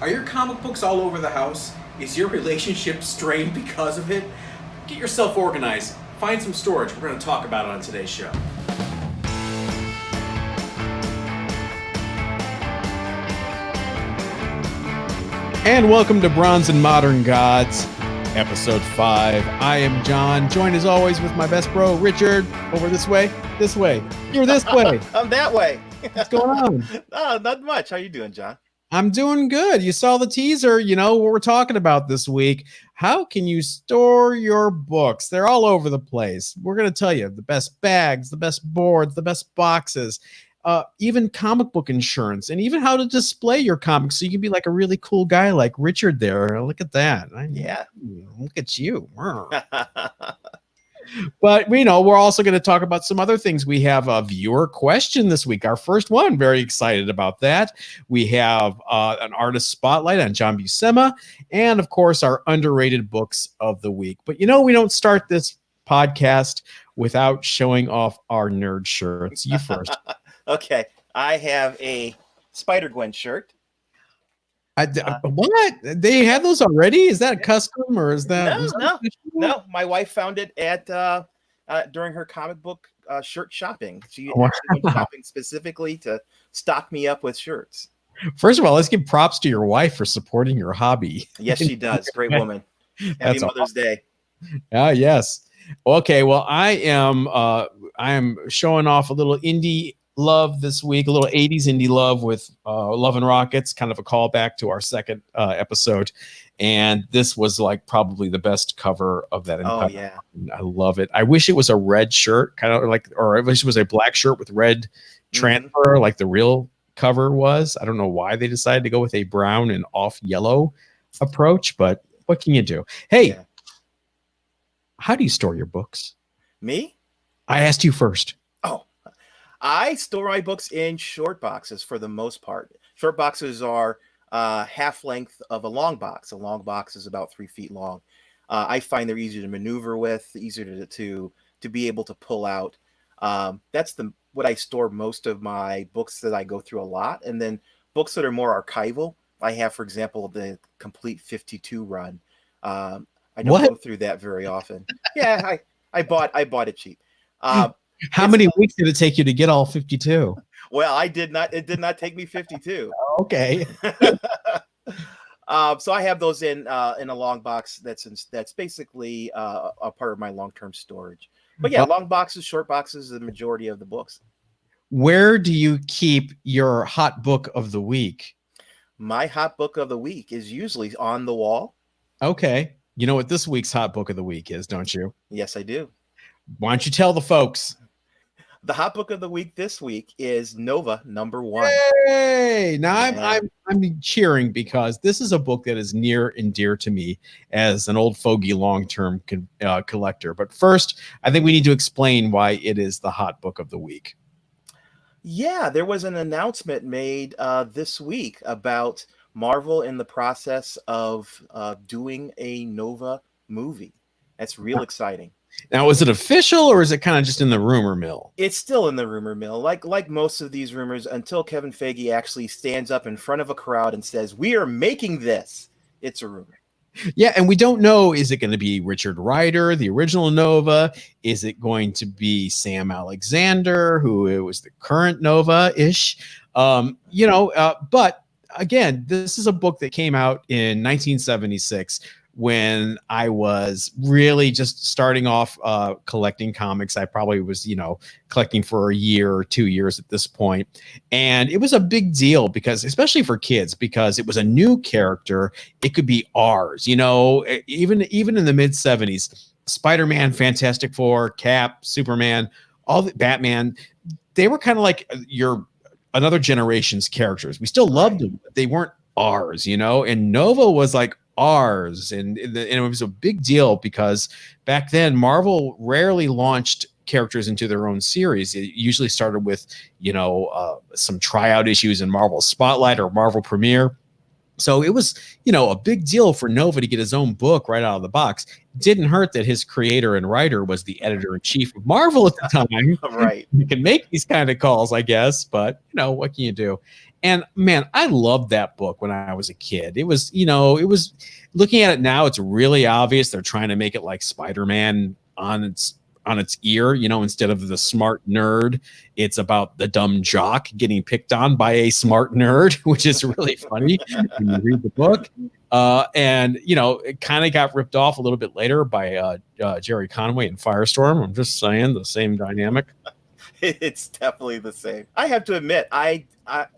Are your comic books all over the house? Is your relationship strained because of it? Get yourself organized. Find some storage. We're going to talk about it on today's show. And welcome to Bronze and Modern Gods, Episode 5. I am John, joined as always with my best bro, Richard. Over this way. You're this way. I'm that way. What's going on? Not much. How you doing, John? I'm doing good. You saw the teaser. You know what we're talking about this week. How can you store your books? They're all over the place. We're going to tell you the best bags, the best boards, the best boxes, even comic book insurance, and even how to display your comics so you can be like a really cool guy like Richard there. Look at that. Yeah. Look at you. But we're also going to talk about some other things. We have a viewer question this week, our first one. Very excited about that. We have an artist spotlight on John Buscema, and of course our underrated books of the week. But we don't start this podcast without showing off our nerd shirts. You first. Okay, I have a Spider-Gwen shirt. What? They have those already? Is that custom or is that? No. My wife found it at during her comic book shirt shopping. She actually went shopping specifically to stock me up with shirts. First of all, let's give props to your wife for supporting your hobby. Yes, she does. Great woman. Happy Mother's Day. Yes. Okay. Well, I am showing off a little indie love this week, a little 80s indie love with Love and Rockets, kind of a callback to our second episode. And this was like probably the best cover of that. Oh, yeah. I love it. I wish it was a red shirt, kind of like, or I wish it was a black shirt with red transfer, like the real cover was. I don't know why they decided to go with a brown and off yellow approach, but what can you do? Hey, How do you store your books? Me? I asked you first. Oh, I store my books in short boxes for the most part. Short boxes are half length of a long box. A long box is about 3 feet long. I find they're easier to maneuver with, easier to be able to pull out. That's what I store most of my books that I go through a lot. And then books that are more archival. I have, for example, the complete 52 run. I don't go through that very often. Yeah, I bought it cheap. How many weeks did it take you to get all 52? Well, it did not take me 52. Okay. So I have those in a long box that's basically a part of my long-term storage. But yeah, long boxes, short boxes, the majority of the books. Where do you keep your hot book of the week? My hot book of the week is usually on the wall. Okay. You know what this week's hot book of the week is, don't you? Yes, I do. Why don't you tell the folks? The hot book of the week this week is Nova #1. Hey! Now I'm cheering because this is a book that is near and dear to me as an old fogey long-term collector. But first, I think we need to explain why it is the hot book of the week. Yeah, there was an announcement made this week about Marvel in the process of doing a Nova movie. That's real exciting. Now, is it official or is it kind of just in the rumor mill? It's still in the rumor mill, like most of these rumors, until Kevin Feige actually stands up in front of a crowd and says, "We are making this." It's a rumor. Yeah, and we don't know, is it going to be Richard Rider, the original Nova? Is it going to be Sam Alexander, who was the current Nova-ish? But again, this is a book that came out in 1976 when I was really just starting off collecting comics. I probably was, collecting for a year or 2 years at this point. And it was a big deal because, especially for kids, because it was a new character. It could be ours, even in the mid 70s, Spider-Man, Fantastic Four, Cap, Superman, all the Batman, they were kind of like another generation's characters. We still loved them, but they weren't ours, and Nova was like ours, and it was a big deal because back then Marvel rarely launched characters into their own series. It usually started with some tryout issues in Marvel Spotlight or Marvel Premiere. So it was, a big deal for Nova to get his own book right out of the box. It didn't hurt that his creator and writer was the editor-in-chief of Marvel at the time. Right. You can make these kind of calls, I guess, but what can you do? And man, I loved that book when I was a kid. It was, it was looking at it now, it's really obvious they're trying to make it like Spider-Man on its ear, instead of the smart nerd, it's about the dumb jock getting picked on by a smart nerd, which is really funny when you read the book. And it kind of got ripped off a little bit later by Jerry Conway in Firestorm. I'm just saying, the same dynamic. It's definitely the same. I have to admit, I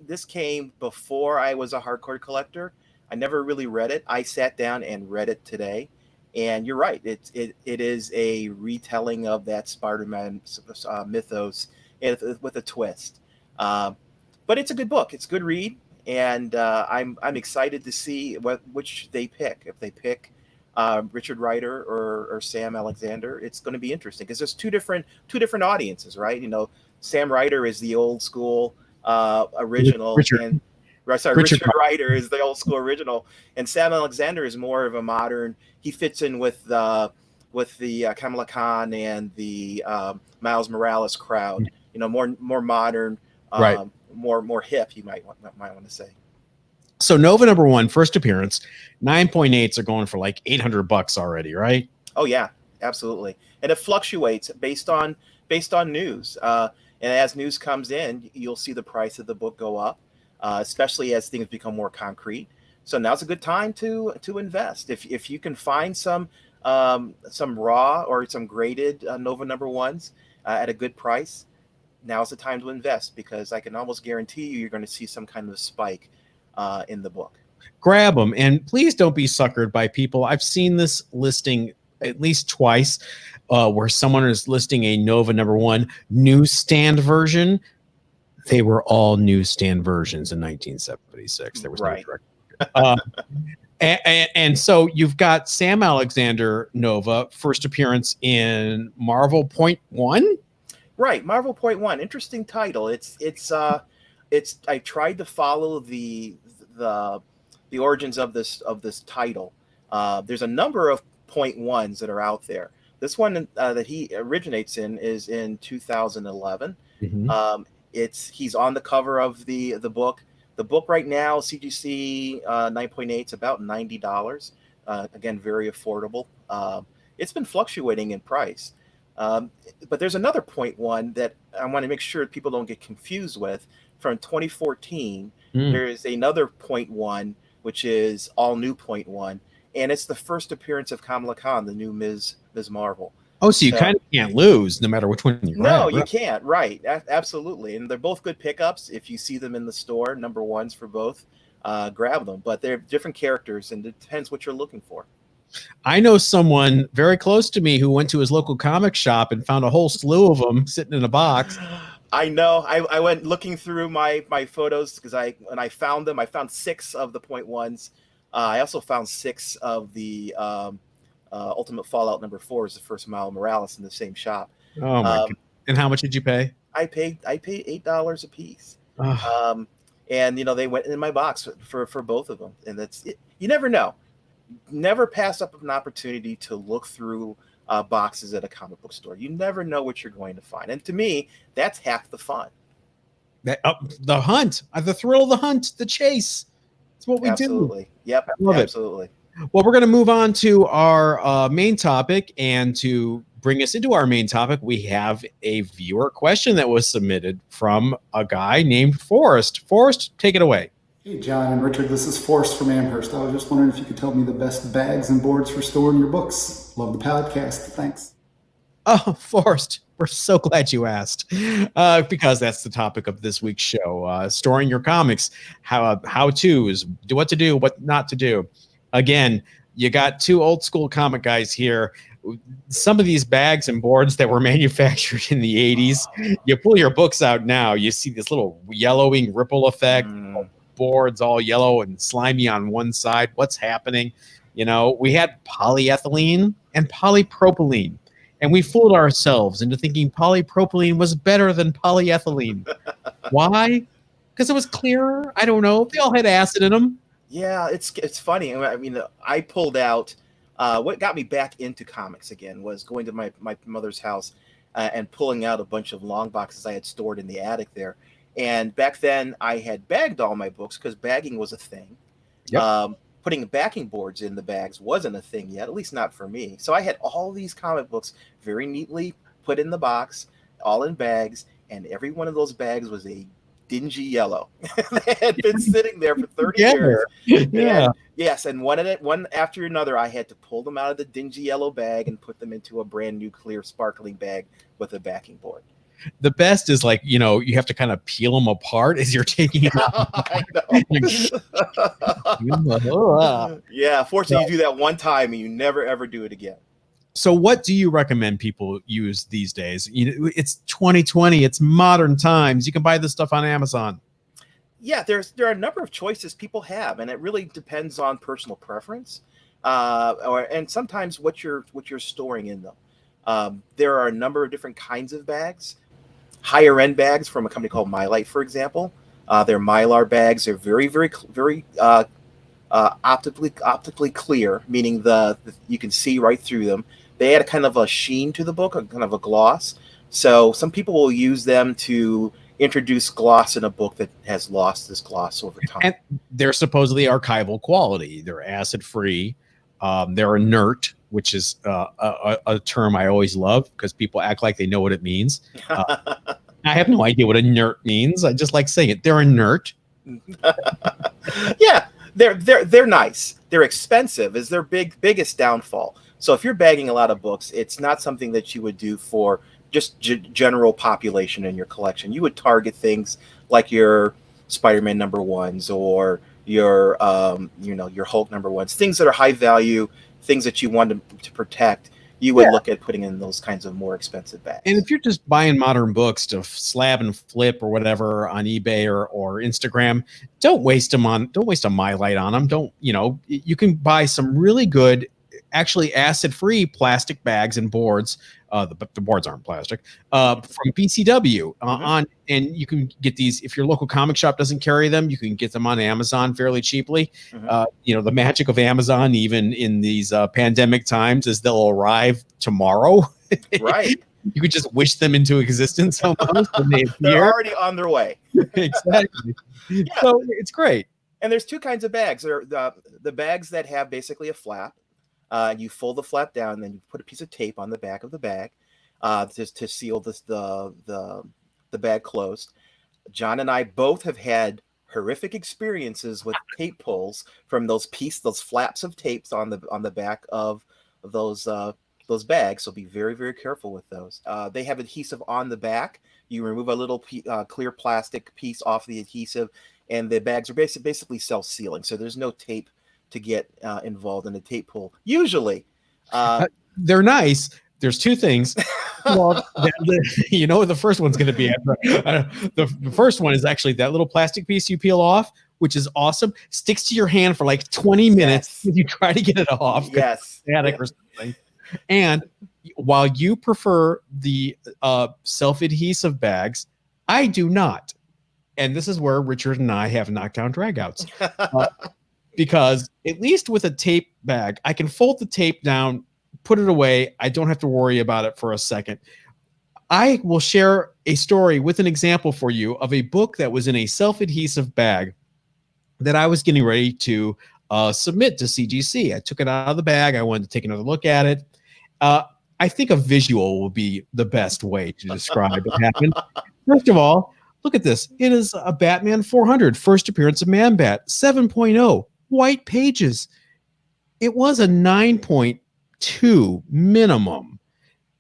this came before I was a hardcore collector. I never really read it. I sat down and read it today, and you're right. It is a retelling of that Spider-Man mythos with a twist. But it's a good book. It's a good read, and I'm excited to see which they pick. If they pick Richard Rider or Sam Alexander, it's going to be interesting because there's two different audiences, right? Sam Rider is the old school original, Richard Richard Rider is the old school original, and Sam Alexander is more of a modern. He fits in with the Kamala Khan and the Miles Morales crowd. More modern, right? More hip. You might want to say. So Nova #1, first appearance, 9.8s are going for like $800 already, right? Oh yeah, absolutely. And it fluctuates based on news. And as news comes in, you'll see the price of the book go up, especially as things become more concrete. So now's a good time to invest. If you can find some raw or some graded Nova #1s at a good price, now's the time to invest, because I can almost guarantee you're going to see some kind of spike in the book. Grab them, and please don't be suckered by people. I've seen this listing at least twice, where someone is listing a Nova #1 newsstand version. They were all newsstand versions in 1976. There was right. No direct. And so you've got Sam Alexander Nova, first appearance in Marvel .1. Right, Marvel .1. Interesting title. It's I tried to follow the origins of this title. There's a number of .1s that are out there. This one that he originates in is in 2011. Mm-hmm. He's on the cover of the book. The book right now, CGC 9.8, is about $90. Again, very affordable. It's been fluctuating in price. But there's another .1 that I want to make sure people don't get confused with. From 2014, there is another .1, which is all new .1, and it's the first appearance of Kamala Khan, the new Ms. Marvel. Oh, so you kind of can't lose no matter which one you grab. No, you can't. Right. Absolutely. And they're both good pickups. If you see them in the store, #1s for both, grab them. But they're different characters, and it depends what you're looking for. I know someone very close to me who went to his local comic shop and found a whole slew of them sitting in a box. I know. I went looking through my photos because when I found them, I found 6 of the .1s. I also found 6 of the Ultimate Fallout #4 is the first Miles Morales in the same shop. Oh my God. And how much did you pay? I paid $8 a piece. And they went in my box for both of them. And that's it. You never know. Never pass up an opportunity to look through boxes at a comic book store. You never know what you're going to find. And to me, that's half the fun. The hunt, the thrill of the hunt, the chase. It's what we Absolutely. do. Yep. Absolutely. Well, we're going to move on to our main topic, and to bring us into our main topic, we have a viewer question that was submitted from a guy named Forrest. Forrest, take it away. Hey, John and Richard, this is Forrest from Amherst. I was just wondering if you could tell me the best bags and boards for storing your books. Love the podcast. Thanks. Oh, Forrest, we're so glad you asked, because that's the topic of this week's show, storing your comics, how-tos, what to do, what not to do. Again, you got two old school comic guys here. Some of these bags and boards that were manufactured in the 80s, you pull your books out now, you see this little yellowing ripple effect, boards all yellow and slimy on one side. What's happening? We had polyethylene and polypropylene, and we fooled ourselves into thinking polypropylene was better than polyethylene. Why? Because it was clearer? I don't know. They all had acid in them. Yeah, it's funny. I mean, I pulled out what got me back into comics again was going to my mother's house and pulling out a bunch of long boxes I had stored in the attic there. And back then, I had bagged all my books because bagging was a thing. Yep. Putting backing boards in the bags wasn't a thing yet, at least not for me. So I had all these comic books very neatly put in the box, all in bags, and every one of those bags was a dingy yellow. They had been sitting there for 30 years. Yeah. And yes, and one after another, I had to pull them out of the dingy yellow bag and put them into a brand new clear sparkling bag with a backing board. The best is like, you have to kind of peel them apart as you're taking it out. I know. Yeah, fortunately, you do that one time and you never ever do it again. So what do you recommend people use these days? It's 2020. It's modern times. You can buy this stuff on Amazon. Yeah, there are a number of choices people have, and it really depends on personal preference, and sometimes what you're storing in them. There are a number of different kinds of bags. Higher end bags from a company called Mylite, for example. They're Mylar bags. They're very, very, very optically clear, meaning you can see right through them. They add a kind of a sheen to the book, a kind of a gloss. So some people will use them to introduce gloss in a book that has lost this gloss over time. And they're supposedly archival quality. They're acid free. They're inert, which is a term I always love because people act like they know what it means. I have no idea what inert means. I just like saying it. They're inert. Yeah, they're nice. They're expensive is their biggest downfall. So if you're bagging a lot of books, it's not something that you would do for just general population in your collection. You would target things like your Spider-Man #1s or your your Hulk #1s, things that are high value, things that you want to protect. You would look at putting in those kinds of more expensive bags. And if you're just buying modern books to slab and flip or whatever on eBay or Instagram, don't waste a Mylite on them. You can buy some really good, actually acid-free plastic bags and boards. The boards aren't plastic, from BCW and you can get these if your local comic shop doesn't carry them. You can get them on Amazon fairly cheaply. The magic of Amazon, even in these pandemic times, is they'll arrive tomorrow. Right. You could just wish them into existence almost. They're already on their way. Exactly. Yeah. So it's great. And there's two kinds of bags. There are the bags that have basically a flap. You fold the flap down, and then you put a piece of tape on the back of the bag, just to seal the bag closed. John and I both have had horrific experiences with tape pulls from those flaps of tapes on the back of those bags. So be very, very careful with those. They have adhesive on the back. You remove a little clear plastic piece off the adhesive, and the bags are basically self-sealing. So there's no tape to get involved in a tape pull. Usually, they're nice. There's two things. Well, you know what the first one's going to be. The first one is actually that little plastic piece you peel off, which is awesome. Sticks to your hand for like 20 minutes if you try to get it off. Yes. Static or something. And while you prefer the self-adhesive bags, I do not. And this is where Richard and I have knockdown dragouts. Because at least with a tape bag, I can fold the tape down, put it away. I don't have to worry about it for a second. I will share a story with an example for you of a book that was in a self-adhesive bag that I was getting ready to submit to CGC. I took it out of the bag. I wanted to take another look at it. I think a visual will be the best way to describe what happened. First of all, look at this. It is a Batman 400, first appearance of Man-Bat, 7.0. White pages. It was a 9.2 minimum.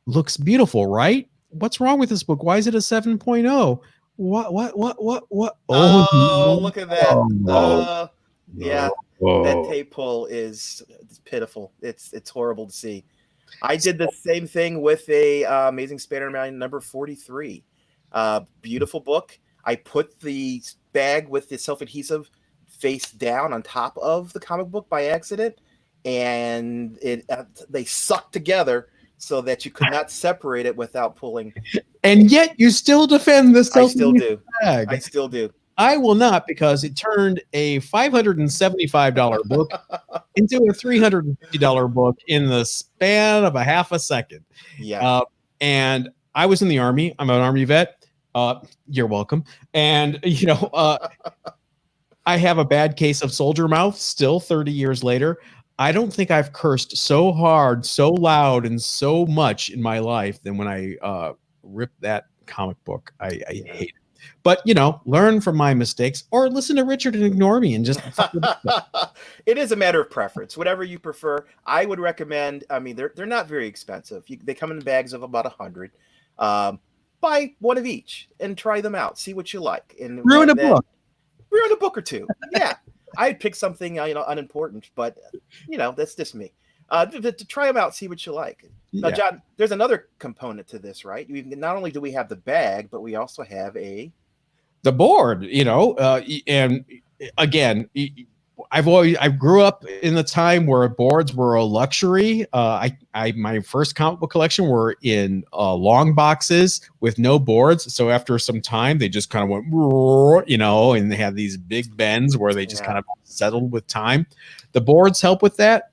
Looks beautiful, right? What's wrong with this book? Why is it a 7.0? What? Oh, look at that. Yeah, Whoa. that tape pull is pitiful. It's horrible to see. I did the same thing with a Amazing Spider-Man #43. Beautiful book. I put the bag with the self-adhesive face down on top of the comic book by accident, and they sucked together so that you could not separate it without pulling. And yet you still defend this. I still do. Bag. I still do. I will not, because it turned a $575 book into a $350 book in the span of a half a second. Yeah. And I was in the Army. I'm an Army vet. You're welcome. And I have a bad case of soldier mouth still 30 years later. I don't think I've cursed so hard, so loud, and so much in my life than when I ripped that comic book. I hate it. But learn from my mistakes, or listen to Richard and ignore me and just. It is a matter of preference. Whatever you prefer, I would recommend. I mean, they're not very expensive. They come in bags of about 100. Buy one of each and try them out. See what you like. And Ruin a book. Ruin a book or two. Yeah, I'd pick something unimportant, but that's just me. To try them out, see what you like. Now, John, there's another component to this, right? Not only do we have the bag, but we also have the board. And again, I grew up in the time where boards were a luxury. My first comic book collection were in long boxes with no boards. So after some time, they just kind of went, and they had these big bends where they just kind of settled with time. The boards help with that.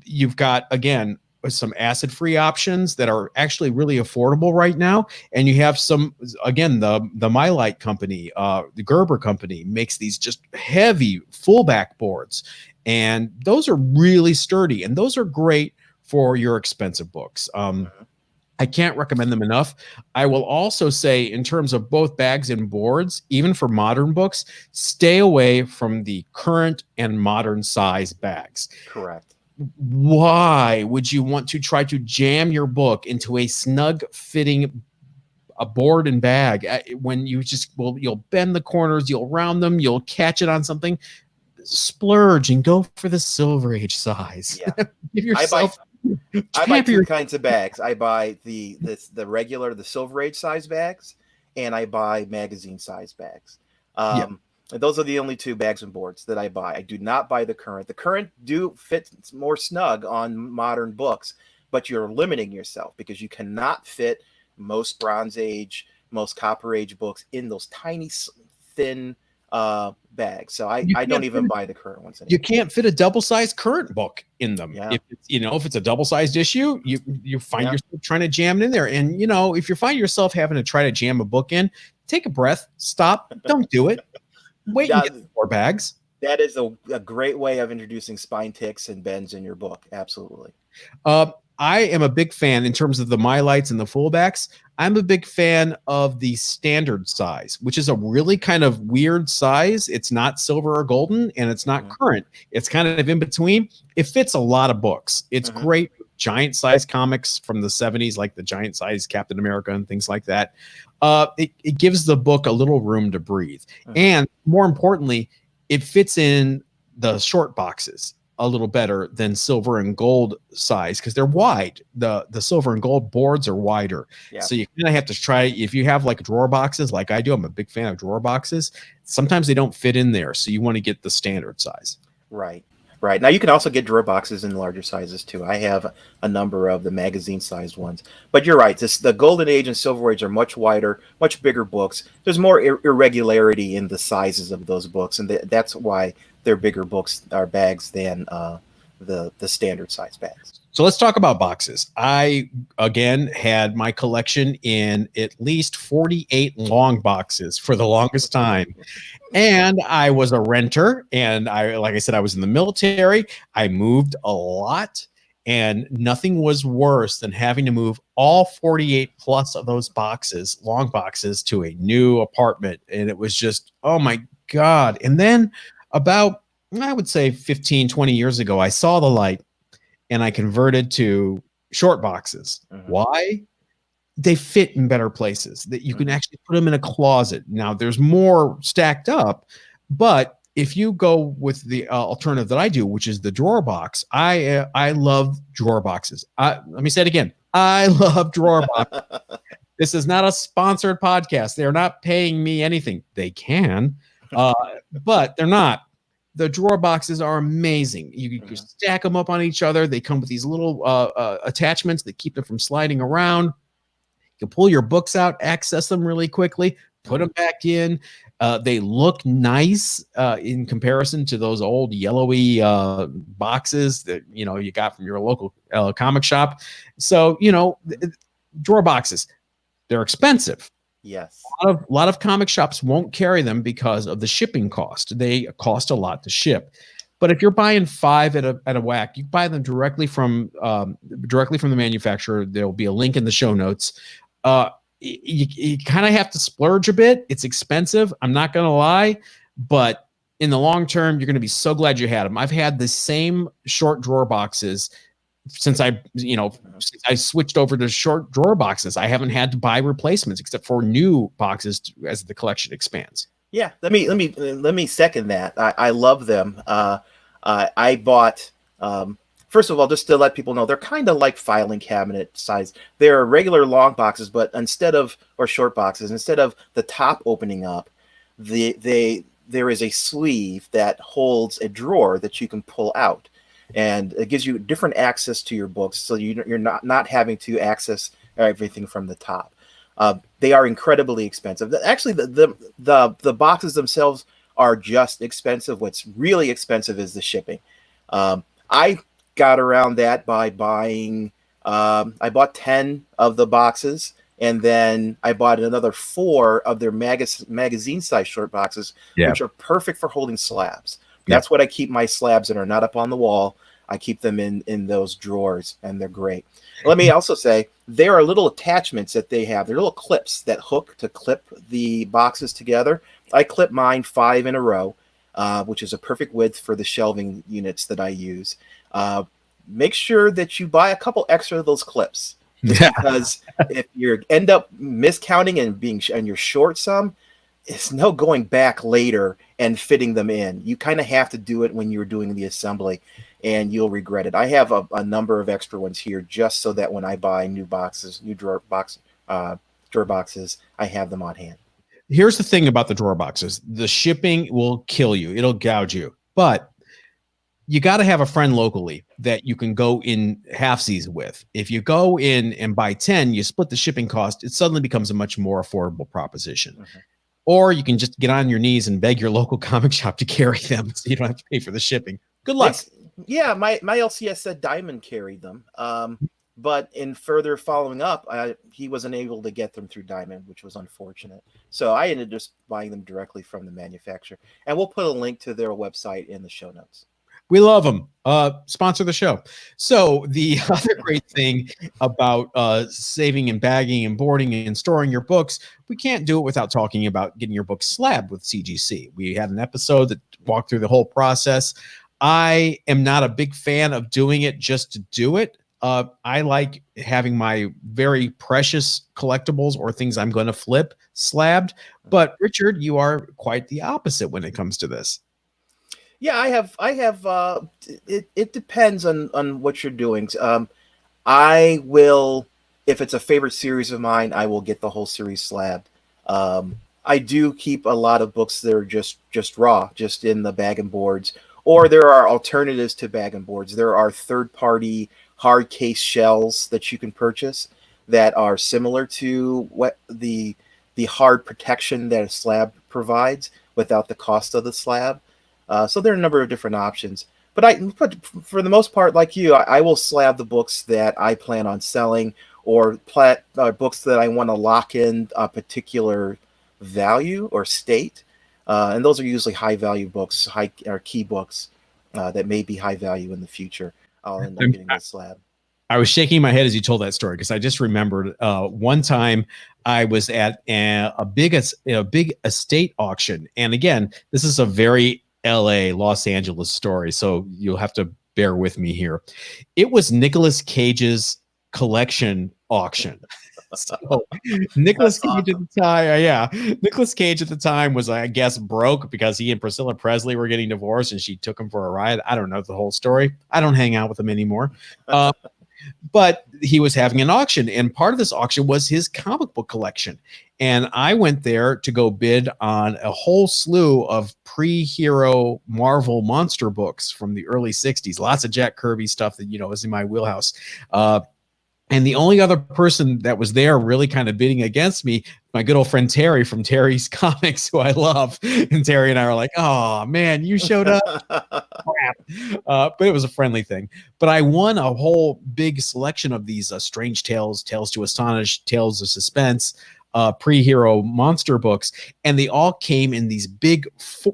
You've got, again, some acid-free options that are actually really affordable right now. And you have some, again, the Mylite company, the Gerber company makes these just heavy fullback boards. And those are really sturdy. And those are great for your expensive books. I can't recommend them enough. I will also say, in terms of both bags and boards, even for modern books, stay away from the current and modern size bags. Correct. Why would you want to try to jam your book into a snug fitting board and bag when you'll bend the corners, you'll round them, you'll catch it on something? Splurge and go for the Silver Age size. Yeah. Give yourself. I buy two kinds of bags. I buy the regular, the Silver Age size bags, and I buy magazine size bags. And those are the only two bags and boards that I buy. I do not buy the current. The current do fit more snug on modern books, but you're limiting yourself because you cannot fit most Bronze Age, most Copper Age books in those tiny, thin bags. So I don't even buy the current ones anymore. You can't fit a double-sized current book in them. Yeah. If it's a double-sized issue, you find yourself trying to jam it in there. And if you find yourself having to try to jam a book in, take a breath, stop, don't do it. Wait and get 4 bags. That is a great way of introducing spine ticks and bends in your book. Absolutely. I am a big fan in terms of the Mylites and the fullbacks. I'm a big fan of the standard size, which is a really kind of weird size. It's not silver or golden, and it's not current. It's kind of in between. It fits a lot of books. It's great. Giant size comics from the 70s, like the giant size Captain America and things like that. It gives the book a little room to breathe. And more importantly, it fits in the short boxes a little better than silver and gold size because they're wide. The silver and gold boards are wider. Yeah. So you kind of have to try, if you have like drawer boxes like I do, I'm a big fan of drawer boxes. Sometimes they don't fit in there. So you want to get the standard size. Right. Now you can also get drawer boxes in larger sizes too. I have a number of the magazine sized ones, but you're right. The Golden Age and Silver Age are much wider, much bigger books. There's more irregularity in the sizes of those books, and that's why they're bigger books or bags than the standard size bags. So let's talk about boxes. I, again, had my collection in at least 48 long boxes for the longest time. And I was a renter. And like I said, I was in the military. I moved a lot. And nothing was worse than having to move all 48 plus of those boxes, long boxes, to a new apartment. And it was just, oh my God. And then about, I would say 15, 20 years ago, I saw the light. And I converted to short boxes. Why? They fit in better places. That you can actually put them in a closet. Now there's more stacked up, but if you go with the alternative that I do, which is the drawer box, I love drawer boxes. Let me say it again. I love drawer boxes. This is not a sponsored podcast. They're not paying me anything. They can, but they're not. The drawer boxes are amazing. You can stack them up on each other. They come with these little attachments that keep them from sliding around. You can pull your books out, access them really quickly, put them back in. They look nice in comparison to those old yellowy boxes that you got from your local comic shop. So drawer boxes, they're expensive. Yes. A lot of comic shops won't carry them because of the shipping cost. They cost a lot to ship. But if you're buying 5 at a whack, you buy them directly from the manufacturer. There'll be a link in the show notes. You kind of have to splurge a bit. It's expensive. I'm not going to lie, but in the long term, you're going to be so glad you had them. I've had the same short drawer boxes since I switched over to short drawer boxes. I haven't had to buy replacements except for new boxes as the collection expands. Yeah, let me second that. I love them. I bought first of all, just to let people know, they're kind of like filing cabinet size. They're regular long boxes, but or short boxes, instead of the top opening up, there is a sleeve that holds a drawer that you can pull out, and it gives you different access to your books, so you're not having to access everything from the top. They are incredibly expensive. Actually, the boxes themselves are just expensive. What's really expensive is the shipping. I got around that by buying. I bought 10 of the boxes, and then I bought another 4 of their magazine size short boxes, which are perfect for holding slabs. That's what I keep my slabs that are not up on the wall. I keep them in those drawers, and they're great. Let me also say, there are little attachments that they have. They're little clips that hook to clip the boxes together. I clip mine 5 in a row, which is a perfect width for the shelving units that I use. Make sure that you buy a couple extra of those clips, because if you end up miscounting and you're short some, it's no going back later and fitting them in. You kind of have to do it when you're doing the assembly, and you'll regret it. I have a number of extra ones here just so that when I buy new drawer boxes, I have them on hand. Here's the thing about the drawer boxes. The shipping will kill you. It'll gouge you. But you got to have a friend locally that you can go in halfsies with. If you go in and buy 10, you split the shipping cost, it suddenly becomes a much more affordable proposition. Mm-hmm. Or you can just get on your knees and beg your local comic shop to carry them so you don't have to pay for the shipping. Good luck. Yeah, my LCS said Diamond carried them. But in further following up, he wasn't able to get them through Diamond, which was unfortunate. So I ended up just buying them directly from the manufacturer. And we'll put a link to their website in the show notes. We love them. Sponsor the show. So the other great thing about saving and bagging and boarding and storing your books, we can't do it without talking about getting your books slabbed with CGC. We had an episode that walked through the whole process. I am not a big fan of doing it just to do it. I like having my very precious collectibles or things I'm going to flip slabbed. But Richard, you are quite the opposite when it comes to this. Yeah, I have. It depends on what you're doing. I will, if it's a favorite series of mine, I will get the whole series slabbed. I do keep a lot of books that are just raw, just in the bag and boards. Or there are alternatives to bag and boards. There are third-party hard case shells that you can purchase that are similar to what the hard protection that a slab provides without the cost of the slab. So there are a number of different options. But for the most part, like you, I will slab the books that I plan on selling, or books that I want to lock in a particular value or state. And those are usually high-value books, or key books that may be high value in the future. I'll end up getting a slab. I was shaking my head as you told that story, because I just remembered one time I was at a big estate auction. And again, this is a very Los Angeles story, so you'll have to bear with me here. It was Nicolas Cage's collection auction. So Nicolas Cage at the time, Nicolas Cage at the time was, I guess, broke because he and Priscilla Presley were getting divorced, and she took him for a ride. I don't know the whole story. I don't hang out with him anymore. But he was having an auction, and part of this auction was his comic book collection. And I went there to go bid on a whole slew of pre-hero Marvel monster books from the early 60s. Lots of Jack Kirby stuff that, is in my wheelhouse. And the only other person that was there really kind of bidding against me, my good old friend Terry from Terry's Comics, who I love. And Terry and I were like, oh, man, you showed up. But it was a friendly thing. But I won a whole big selection of these Strange Tales, Tales to Astonish, Tales of Suspense. pre-hero monster books, and they all came in these big,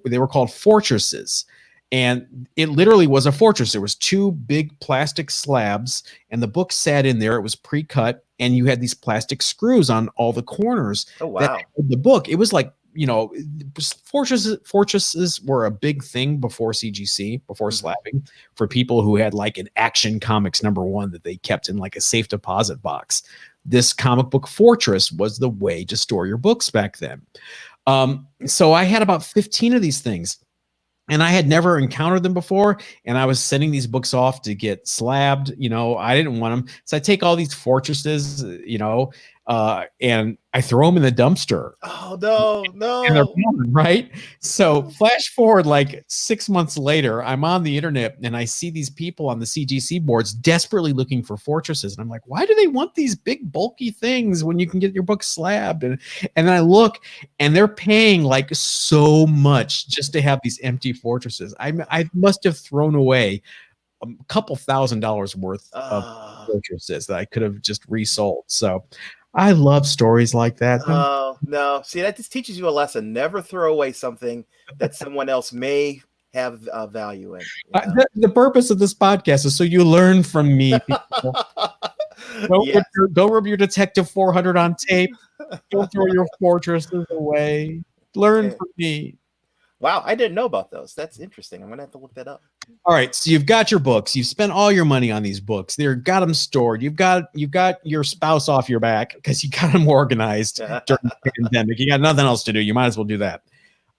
they were called fortresses. And it literally was a fortress. There was two big plastic slabs, and the book sat in there. It was pre-cut, and you had these plastic screws on all the corners. Oh, wow. That held the book. It was like, fortresses were a big thing before CGC, before slabbing, for people who had like an Action Comics #1 that they kept in like a safe deposit box. This comic book fortress was the way to store your books back then. So I had about 15 of these things. And I had never encountered them before, and I was sending these books off to get slabbed. I didn't want them, so I take all these fortresses, and I throw them in the dumpster. Oh no, And they're no! gone, right? So flash forward like 6 months later, I'm on the internet and I see these people on the CGC boards desperately looking for fortresses, and I'm like, why do they want these big bulky things when you can get your book slabbed? And then I look, and they're paying like so much just to have these empty fortresses. I must have thrown away a couple $1,000s worth of fortresses that I could have just resold. So I love stories like that. Oh, no. See, that just teaches you a lesson. Never throw away something that someone else may have value in. The purpose of this podcast is so you learn from me. Don't rub your Detective 400 on tape. Don't throw your fortresses away. Learn from me. Wow, I didn't know about those. That's interesting. I'm gonna have to look that up. All right, so you've got your books. You've spent all your money on these books. They're got them stored. You've got your spouse off your back because you got them organized during the pandemic. You got nothing else to do. You might as well do that.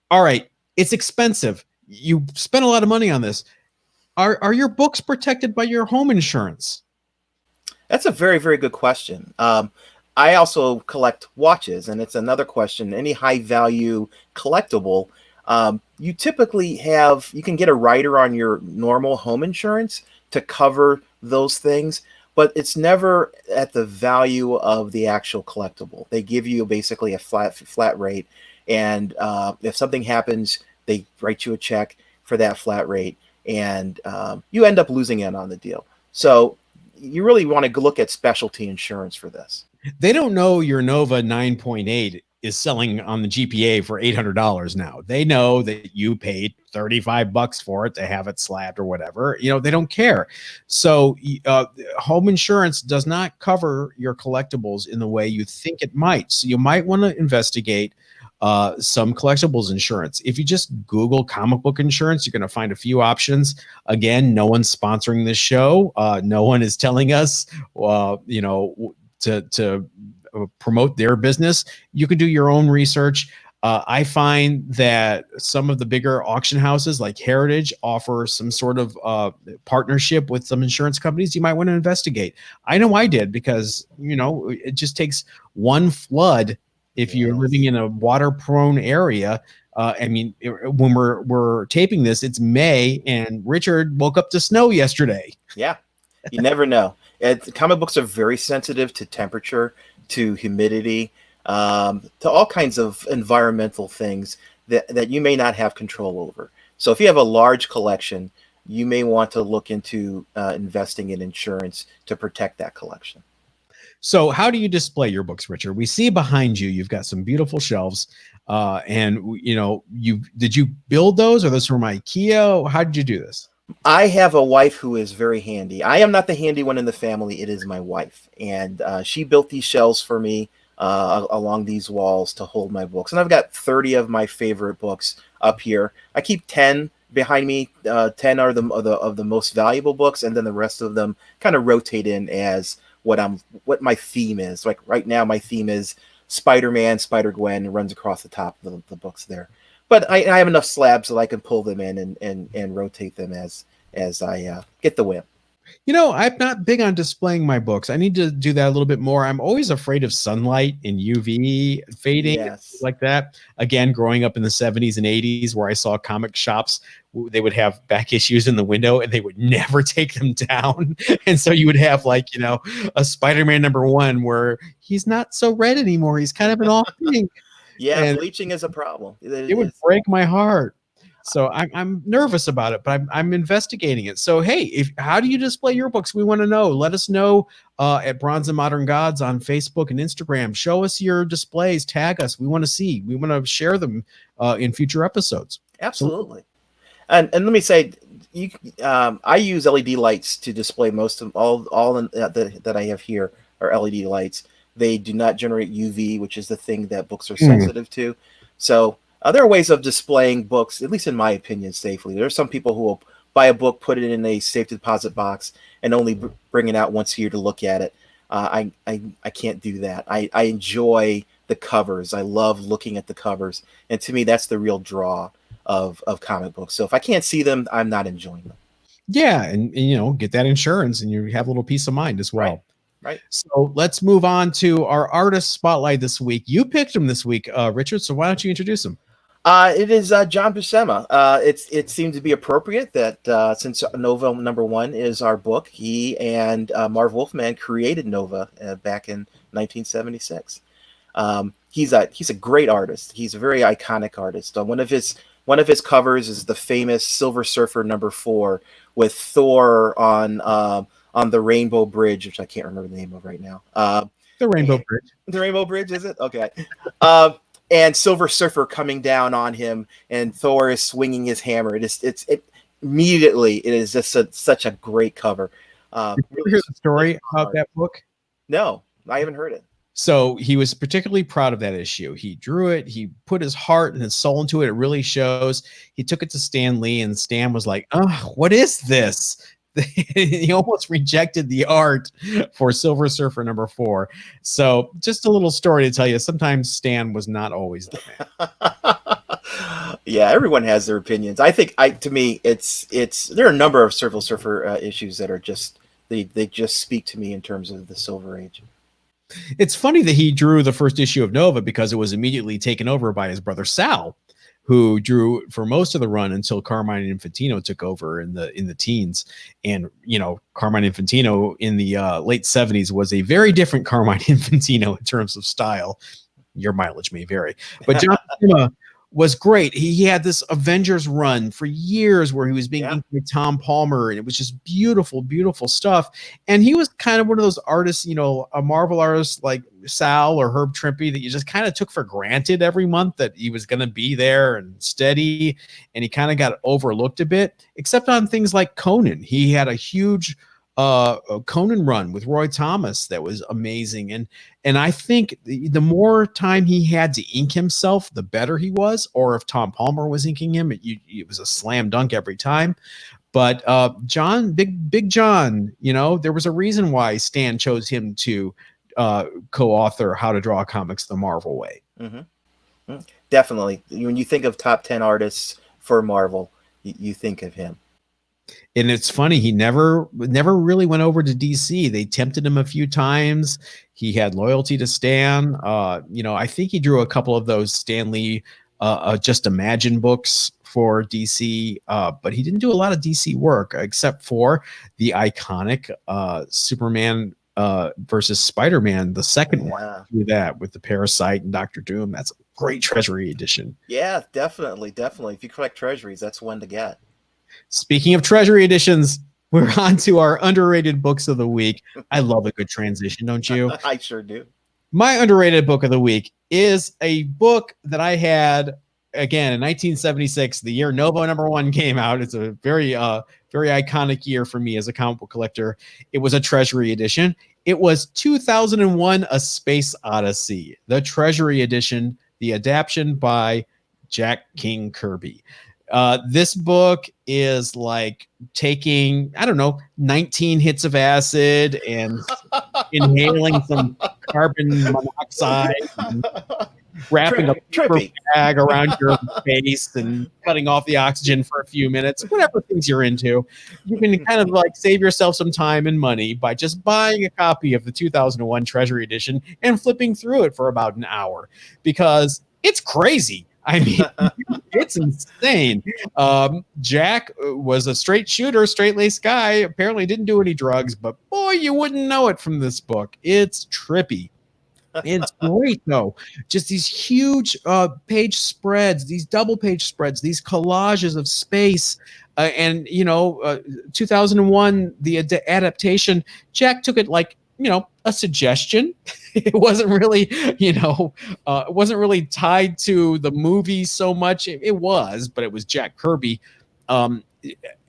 All right, it's expensive. You spent a lot of money on this. Are your books protected by your home insurance? That's a very, very good question. I also collect watches, and it's another question. Any high value collectible. You typically you can get a rider on your normal home insurance to cover those things, but it's never at the value of the actual collectible. They give you basically a flat rate, and if something happens, they write you a check for that flat rate, and you end up losing out on the deal. So you really want to look at specialty insurance for this. They don't know your Nova 9.8 is selling on the GPA for $800 now. They know that you paid $35 for it to have it slabbed or whatever. They don't care. So home insurance does not cover your collectibles in the way you think it might. So you might want to investigate some collectibles insurance. If you just Google comic book insurance, you're going to find a few options. Again, no one's sponsoring this show. No one is telling us, to promote their business. You can do your own research. I find that some of the bigger auction houses like Heritage offer some sort of partnership with some insurance companies you might want to investigate. I know I did because, it just takes one flood if you're living in a water-prone area. When we're taping this, it's May, and Richard woke up to snow yesterday. Yeah, you never know. Comic books are very sensitive to temperature, to humidity, to all kinds of environmental things that you may not have control over. So if you have a large collection, you may want to look into investing in insurance to protect that collection. So how do you display your books, Richard? We see behind you, you've got some beautiful shelves. Did you build those, or those from IKEA? How did you do this? I have a wife who is very handy. I am not the handy one in the family. It is my wife. And she built these shelves for me along these walls to hold my books. And I've got 30 of my favorite books up here. I keep 10 behind me. 10 are the most valuable books. And then the rest of them kind of rotate in as what my theme is. Like right now, my theme is Spider-Man, Spider-Gwen runs across the top of the books there. But I have enough slabs that I can pull them in and rotate them as I get the whim. I'm not big on displaying my books. I need to do that a little bit more. I'm always afraid of sunlight and UV fading, like that. Again, growing up in the 70s and 80s where I saw comic shops, they would have back issues in the window and they would never take them down. And so you would have a Spider-Man #1 where he's not so red anymore. He's kind of an off pink. Yeah, bleaching is a problem. It would break my heart. So I'm nervous about it, but I'm investigating it. So hey, how do you display your books? We want to know. Let us know at Bronze and Modern Gods on Facebook and Instagram. Show us your displays. Tag us. We want to see. We want to share them in future episodes. Absolutely. And let me say, I use LED lights to display most of all that I have here are LED lights. They do not generate UV, which is the thing that books are sensitive to. So there are ways of displaying books, at least in my opinion, safely. There are some people who will buy a book, put it in a safe deposit box, and only bring it out once a year to look at it. I can't do that. I enjoy the covers. I love looking at the covers, and to me, that's the real draw of comic books. So if I can't see them, I'm not enjoying them. Yeah, and you know, get that insurance, and you have a little peace of mind as well. Right. So let's move on to our artist spotlight this week. You picked him this week, Richard. So why don't you introduce him? It is John Buscema. It seemed to be appropriate that since Nova #1 is our book, he and Marv Wolfman created Nova back in 1976. He's a great artist. He's a very iconic artist. One of his covers is the famous Silver Surfer #4 with Thor on the Rainbow Bridge, which I can't remember the name of right now. The Rainbow Bridge. The Rainbow Bridge, is it? Okay. And Silver Surfer coming down on him, and Thor is swinging his hammer. It is just such a great cover. Did you hear the story about that book? No, I haven't heard it. So he was particularly proud of that issue. He drew it. He put his heart and his soul into it. It really shows. He took it to Stan Lee, and Stan was like, "Oh, what is this?" He almost rejected the art for Silver Surfer #4. So just a little story to tell you. Sometimes Stan was not always the man. Yeah, everyone has their opinions. I think to me, there are a number of Silver Surfer issues that are just they just speak to me in terms of the Silver Age. It's funny that he drew the first issue of Nova because it was immediately taken over by his brother Sal, who drew for most of the run until Carmine Infantino took over in the teens. And you know, Carmine Infantino in the late 70s was a very different Carmine Infantino in terms of style. Your mileage may vary, but John Buscema was great. He had this Avengers run for years where he was being inked by Tom Palmer, and it was just beautiful, beautiful stuff. And he was kind of one of those artists, you know, a Marvel artist like Sal or Herb Trimpe that you just kind of took for granted every month that he was going to be there and steady. And he kind of got overlooked a bit, except on things like Conan. He had a huge Conan run with Roy Thomas that was amazing, and I think the more time he had to ink himself, the better he was. Or if Tom Palmer was inking him, it was a slam dunk every time. But John, big John, you know, there was a reason why Stan chose him to co-author How to Draw Comics the Marvel Way. Mm-hmm. Definitely, when you think of top 10 artists for Marvel, you think of him. And it's funny, he never really went over to DC. They tempted him a few times. He had loyalty to Stan. You know, I think he drew a couple of those Stan Lee Just Imagine books for DC, but he didn't do a lot of DC work except for the iconic Superman versus Spider-Man, the second one. Do that with the Parasite and Doctor Doom. That's a great Treasury edition. Yeah, definitely. If you collect Treasuries, that's one to get. Speaking of Treasury editions, we're on to our underrated books of the week. I love a good transition, don't you? I sure do. My underrated book of the week is a book that I had, again, in 1976, the year Nova #1 came out. It's a very iconic year for me as a comic book collector. It was a Treasury edition. It was 2001: A Space Odyssey, the Treasury edition, the adaptation by Jack King Kirby. This book is like taking, I don't know, 19 hits of acid and inhaling some carbon monoxide and wrapping a paper bag around your face and cutting off the oxygen for a few minutes, whatever things you're into. You can kind of like save yourself some time and money by just buying a copy of the 2001 Treasury edition and flipping through it for about an hour, because it's crazy. I mean, it's insane. Jack was a straight shooter, straight-laced guy, apparently didn't do any drugs, but boy, you wouldn't know it from this book. It's trippy. It's great though. Just these huge page spreads, these double page spreads, these collages of space. And 2001, the adaptation, Jack took it like, a suggestion. It wasn't really, it wasn't really tied to the movie so much. It was, but it was Jack Kirby um,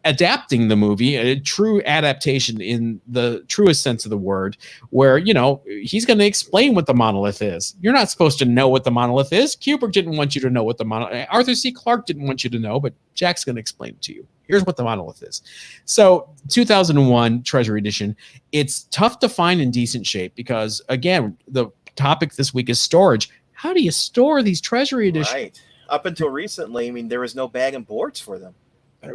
adapting the movie, a true adaptation in the truest sense of the word, where, he's going to explain what the monolith is. You're not supposed to know what the monolith is. Kubrick didn't want you to know what the monolith, Arthur C. Clarke didn't want you to know, but Jack's going to explain it to you. Here's what the monolith is. So 2001 Treasury edition, it's tough to find in decent shape because, again, the topic this week is storage. How do you store these Treasury editions? Right. Up until recently, I mean, there was no bag and boards for them.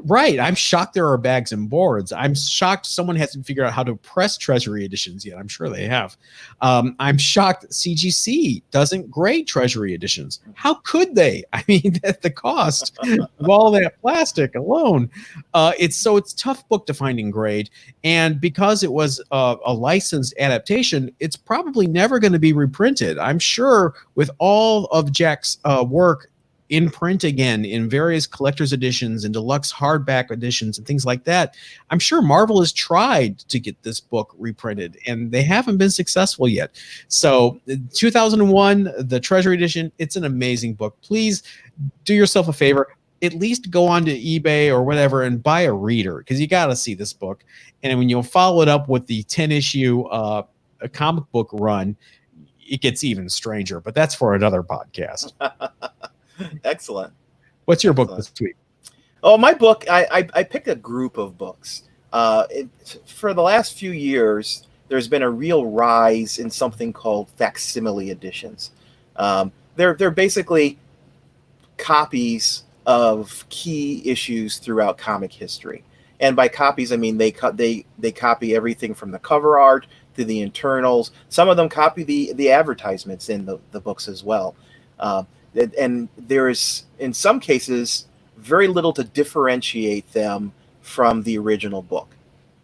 Right. I'm shocked there are bags and boards. I'm shocked someone hasn't figured out how to press Treasury editions yet. I'm sure they have. I'm shocked CGC doesn't grade Treasury editions. How could they? I mean, at the cost of all that plastic alone. It's tough book to find in grade. And because it was a licensed adaptation, it's probably never going to be reprinted. I'm sure with all of Jack's work in print again in various collector's editions and deluxe hardback editions and things like that, I'm sure Marvel has tried to get this book reprinted and they haven't been successful yet. So 2001, the Treasury edition, it's an amazing book. Please do yourself a favor, at least go on to eBay or whatever and buy a reader, because you got to see this book. And when you'll follow it up with the 10-issue a comic book run, it gets even stranger, but that's for another podcast. Excellent. What's your book this week? Oh, my book, I picked a group of books. For the last few years, there's been a real rise in something called facsimile editions. They're basically copies of key issues throughout comic history. And by copies, I mean they copy everything from the cover art to the internals. Some of them copy the advertisements in the books as well. And there is, in some cases, very little to differentiate them from the original book.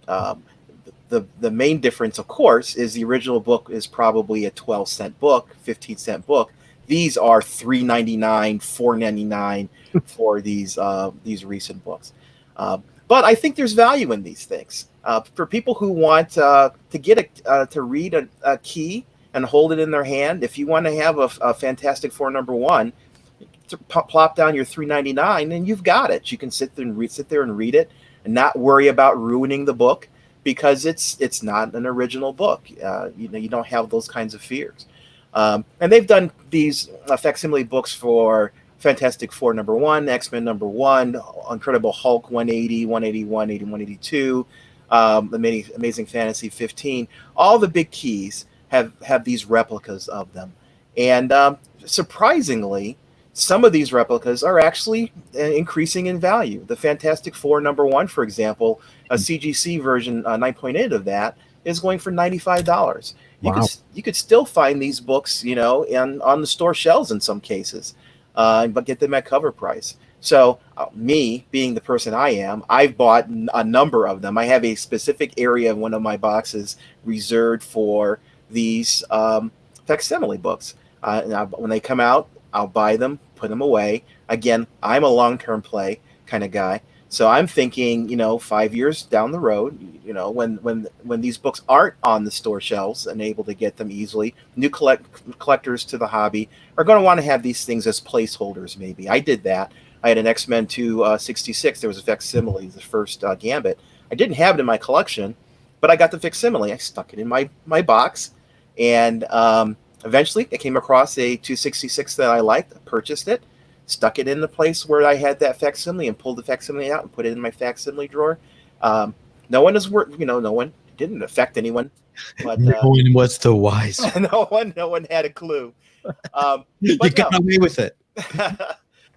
The main difference, of course, is the original book is probably a 12-cent book, 15-cent book. These are $3.99, $4.99 for these recent books. But I think there's value in these things for people who want to read a key and hold it in their hand. If you want to have a Fantastic Four #1, plop down your $3.99 and you've got it. You can sit there and read it and not worry about ruining the book because it's not an original book. You don't have those kinds of fears. And they've done these facsimile books for Fantastic Four #1, X-Men #1, Incredible Hulk 180, 181, 80, 182, Amazing Fantasy 15. All the big keys have these replicas of them. And surprisingly, some of these replicas are actually increasing in value. The Fantastic Four #1, for example, a CGC version 9.8 of that is going for $95. Wow. You could still find these books, on the store shelves in some cases, but get them at cover price. So me being the person I am, I've bought a number of them. I have a specific area of one of my boxes reserved for these facsimile books. When they come out, I'll buy them, put them away. Again, I'm a long-term play kind of guy. So I'm thinking, 5 years down the road, when these books aren't on the store shelves and able to get them easily, new collectors to the hobby are going to want to have these things as placeholders maybe. I did that. I had an X-Men 266. There was a facsimile, the first Gambit. I didn't have it in my collection, but I got the facsimile. I stuck it in my box. And eventually I came across a 266 that I liked, purchased it, stuck it in the place where I had that facsimile and pulled the facsimile out and put it in my facsimile drawer. No one didn't affect anyone. But, no one was the wise. no one had a clue. You got away with it.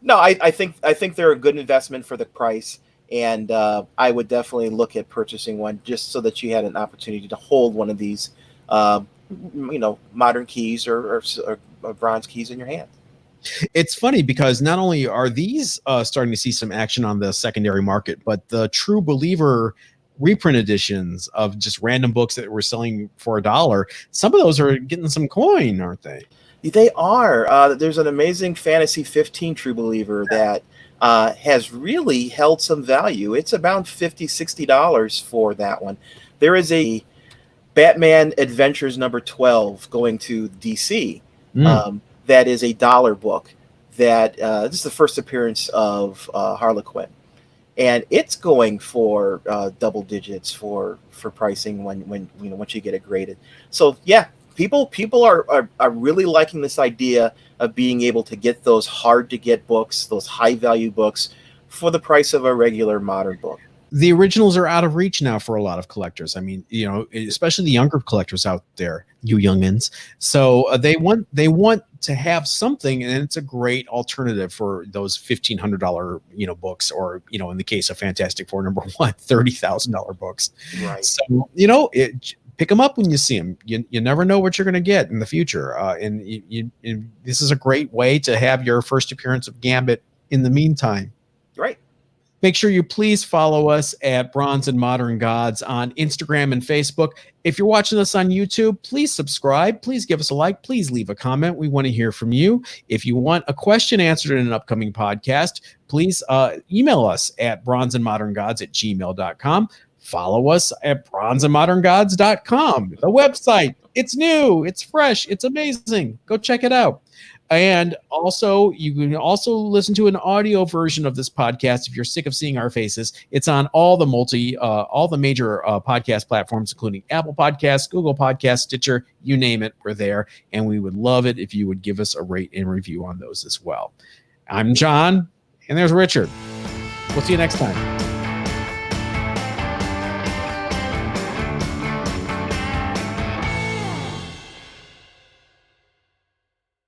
No, I think they're a good investment for the price. And I would definitely look at purchasing one just so that you had an opportunity to hold one of these modern keys or bronze keys in your hand. It's funny because not only are these starting to see some action on the secondary market, but the True Believer reprint editions of just random books that were selling for $1. Some of those are getting some coin, aren't they? They are. There's an amazing Fantasy 15 True Believer that has really held some value. It's about $50-$60 for that one. There is a Batman Adventures number 12 going to DC. That is a $1 book. That this is the first appearance of Harley Quinn, and it's going for double digits for pricing when once you get it graded. So yeah, people are really liking this idea of being able to get those hard to get books, those high value books, for the price of a regular modern book. The originals are out of reach now for a lot of collectors. I mean, especially the younger collectors out there, you youngins. So they want to have something, and it's a great alternative for those $1,500 books, or in the case of Fantastic Four #1, $30,000 books. Right. So pick them up when you see them. You never know what you're going to get in the future, and this is a great way to have your first appearance of Gambit in the meantime. Right. Make sure you please follow us at Bronze and Modern Gods on Instagram and Facebook. If you're watching us on YouTube, please subscribe. Please give us a like. Please leave a comment. We want to hear from you. If you want a question answered in an upcoming podcast, please email us at bronzeandmoderngods@gmail.com. Follow us at bronzeandmoderngods.com, the website. It's new. It's fresh. It's amazing. Go check it out. And also, you can also listen to an audio version of this podcast if you're sick of seeing our faces. It's on all the major podcast platforms, including Apple Podcasts, Google Podcasts, Stitcher, you name it, we're there. And we would love it if you would give us a rate and review on those as well. I'm John, and there's Richard. We'll see you next time.